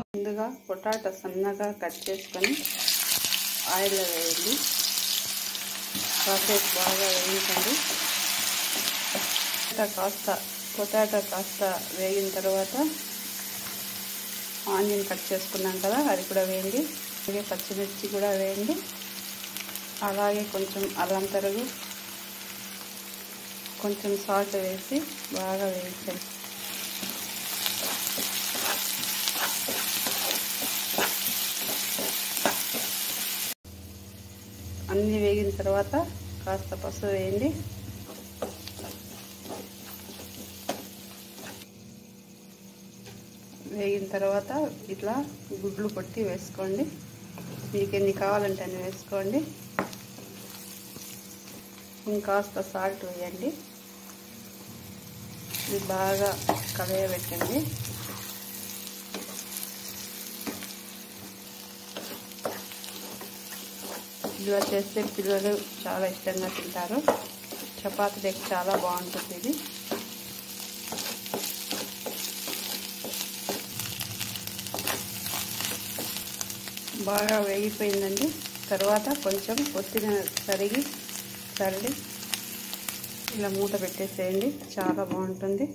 ముందుగా పొటాటో సన్నగా కట్ చేసుకొని ఆయిల్లో వేయండి. కాసేపు బాగా వేయించండి. పొటాటో కాస్త వేగిన తర్వాత ఆనియన్ కట్ చేసుకున్నాం కదా, అది కూడా వేయండి. అలాగే పచ్చిమిర్చి కూడా వేయండి. అలాగే కొంచెం అల్లం తరుగు, కొంచెం సాల్ట్ వేసి బాగా వేయించండి. అన్నీ వేగిన తర్వాత కాస్త పసుపు వేయండి. వేగిన తర్వాత ఇట్లా గుడ్లు కొట్టి వేసుకోండి. మీకు ఎన్ని కావాలంటే అన్ని వేసుకోండి. ఇంకాస్త సాల్ట్ వేయండి. ఇది బాగా కలయబెట్టండి. ఇలా చేస్తే పిల్లలు చాలా ఇష్టంగా తింటారు. చపాతీలకు చాలా బాగుంటుంది ఇది. బాగా వేగిపోయిందండి. తర్వాత కొంచెం కొత్తిమీర తరిగి ఇలా మూత పెట్టేసేయండి. చాలా బాగుంటుంది.